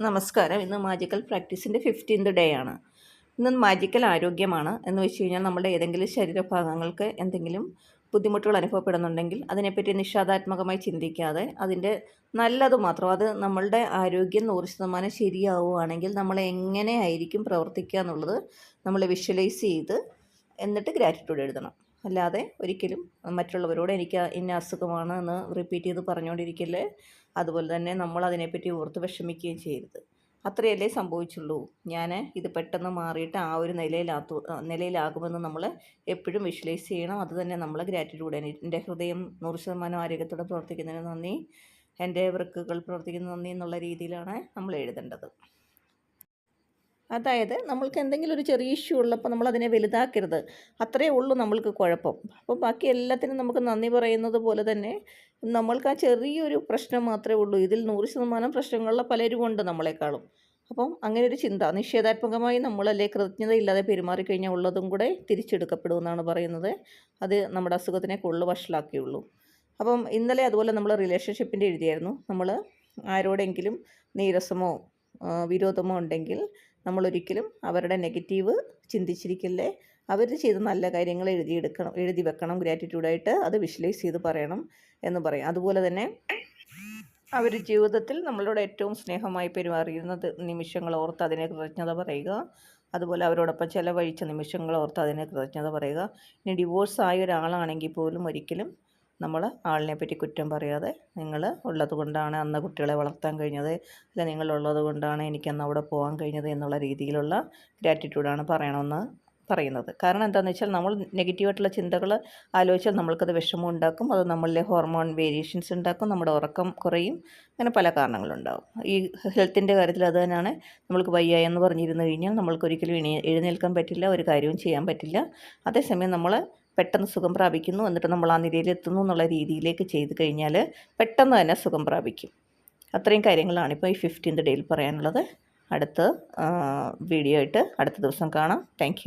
നമസ്കാരം. ഇന്ന് magical പ്രാക്ടീസിൻ്റെ 15th day ആണ്. ഇന്ന് മാജിക്കൽ ആരോഗ്യമാണ്. എന്ന് വെച്ച് കഴിഞ്ഞാൽ നമ്മുടെ ഏതെങ്കിലും ശരീരഭാഗങ്ങൾക്ക് എന്തെങ്കിലും ബുദ്ധിമുട്ടുകൾ അനുഭവപ്പെടുന്നുണ്ടെങ്കിൽ അതിനെപ്പറ്റി നിഷേധാത്മകമായി ചിന്തിക്കാതെ അതിൻ്റെ നല്ലത് മാത്രം, അത് നമ്മളുടെ ആരോഗ്യം 100% ശരിയാവുകയാണെങ്കിൽ നമ്മൾ എങ്ങനെ ആയിരിക്കും പ്രവർത്തിക്കുക എന്നുള്ളത് നമ്മൾ വിഷ്വലൈസ് ചെയ്ത് എന്നിട്ട് ഗ്രാറ്റിറ്റ്യൂഡ് എഴുതണം. അല്ലാതെ ഒരിക്കലും മറ്റുള്ളവരോട് എനിക്ക് ഇന്ന അസുഖമാണ് എന്ന് റിപ്പീറ്റ് ചെയ്ത് പറഞ്ഞുകൊണ്ടിരിക്കല്ലേ. അതുപോലെ തന്നെ നമ്മൾ അതിനെപ്പറ്റി ഓർത്ത് വിഷമിക്കുകയും ചെയ്യരുത്. അത്രയല്ലേ സംഭവിച്ചുള്ളൂ. ഞാൻ ഇത് പെട്ടെന്ന് മാറിയിട്ട് ആ ഒരു നിലയിലാകുമെന്ന് നമ്മൾ എപ്പോഴും വിഷ്വലൈസ് ചെയ്യണം. അത് തന്നെ നമ്മളെ ഗ്രാറ്റിറ്റ്യൂഡ്. എൻ്റെ ഹൃദയം 100% ആരോഗ്യത്തോടെ പ്രവർത്തിക്കുന്നതിന് നന്ദി, എൻ്റെ വൃക്കകൾ പ്രവർത്തിക്കുന്ന നന്ദി എന്നുള്ള രീതിയിലാണ് നമ്മൾ എഴുതേണ്ടത്. അതായത് നമ്മൾക്ക് എന്തെങ്കിലും ഒരു ചെറിയ ഇഷ്യൂ ഉള്ളപ്പോൾ നമ്മളതിനെ വലുതാക്കരുത്. അത്രയേ ഉള്ളൂ നമ്മൾക്ക് കുഴപ്പം. അപ്പോൾ ബാക്കി എല്ലാത്തിനും നമുക്ക് നന്ദി പറയുന്നത് പോലെ തന്നെ നമ്മൾക്ക് ആ ചെറിയൊരു പ്രശ്നം മാത്രമേ ഉള്ളൂ. ഇതിൽ 100% പ്രശ്നങ്ങളുള്ള പലരും ഉണ്ട് നമ്മളെക്കാളും. അപ്പം അങ്ങനെ ഒരു ചിന്ത, നിഷേധാത്മകമായി നമ്മളല്ലേ കൃതജ്ഞതയില്ലാതെ പെരുമാറിക്കഴിഞ്ഞാൽ ഉള്ളതും കൂടെ തിരിച്ചെടുക്കപ്പെടുമെന്നാണ് പറയുന്നത്. അത് നമ്മുടെ അസുഖത്തിനെ കൂടുതൽ വഷളാക്കിയുള്ളൂ. അപ്പം ഇന്നലെ അതുപോലെ നമ്മൾ റിലേഷൻഷിപ്പിൻ്റെ എഴുതിയായിരുന്നു. നമ്മൾ ആരോടെങ്കിലും നീരസമോ വിരോധമോ ഉണ്ടെങ്കിൽ നമ്മളൊരിക്കലും അവരുടെ നെഗറ്റീവ് ചിന്തിച്ചിരിക്കല്ലേ. അവർ ചെയ്ത നല്ല കാര്യങ്ങൾ എഴുതി വെക്കണം ഗ്രാറ്റിറ്റ്യൂഡായിട്ട്. അത് വിഷ്വലൈസ് ചെയ്ത് പറയണം എന്ന് പറയും. അതുപോലെ തന്നെ അവർ ജീവിതത്തിൽ നമ്മളോട് ഏറ്റവും സ്നേഹമായി പെരുമാറിയിരുന്ന നിമിഷങ്ങൾ ഓർത്ത് അതിനെ കൃതജ്ഞത പറയുക. അതുപോലെ അവരോടൊപ്പം ചിലവഴിച്ച നിമിഷങ്ങൾ ഓർത്ത് അതിനെ കൃതജ്ഞത പറയുക. ഇനി ഡിവോഴ്സ് ആയ ഒരാളാണെങ്കിൽ പോലും ഒരിക്കലും നമ്മൾ ആളിനെ പറ്റി കുറ്റം പറയാതെ, നിങ്ങൾ ഉള്ളത് കൊണ്ടാണ് അന്ന് കുട്ടികളെ വളർത്താൻ കഴിഞ്ഞത്, അല്ല നിങ്ങളുള്ളത് കൊണ്ടാണ് എനിക്കന്ന് അവിടെ പോകാൻ കഴിഞ്ഞത് എന്നുള്ള രീതിയിലുള്ള ഗ്രാറ്റിറ്റ്യൂഡാണ് പറയണമെന്ന് പറയുന്നത്. കാരണം എന്താണെന്ന് വെച്ചാൽ നമ്മൾ നെഗറ്റീവായിട്ടുള്ള ചിന്തകൾ ആലോചിച്ചാൽ നമ്മൾക്കത് വിഷമം ഉണ്ടാക്കും. അത് നമ്മളിലെ ഹോർമോൺ വേരിയേഷൻസ് ഉണ്ടാക്കും, നമ്മുടെ ഉറക്കം കുറയും, അങ്ങനെ പല കാരണങ്ങളുണ്ടാകും. ഈ ഹെൽത്തിൻ്റെ കാര്യത്തിൽ അത് തന്നെയാണ്. നമ്മൾക്ക് വയ്യ എന്ന് പറഞ്ഞിരുന്നു കഴിഞ്ഞാൽ നമ്മൾക്കൊരിക്കലും എഴുന്നേൽക്കാൻ പറ്റില്ല, ഒരു കാര്യവും ചെയ്യാൻ പറ്റില്ല. അതേസമയം നമ്മൾ പെട്ടെന്ന് സുഖം പ്രാപിക്കുന്നു, എന്നിട്ട് നമ്മൾ ആ നിലയിലെത്തുന്നു എന്നുള്ള രീതിയിലേക്ക് ചെയ്ത് കഴിഞ്ഞാൽ പെട്ടെന്ന് തന്നെ സുഖം പ്രാപിക്കും. അത്രയും കാര്യങ്ങളാണ് ഇപ്പോൾ ഈ 15th ഡേയിൽ പറയാനുള്ളത്. അടുത്ത വീഡിയോ ആയിട്ട് അടുത്ത ദിവസം കാണാം. താങ്ക്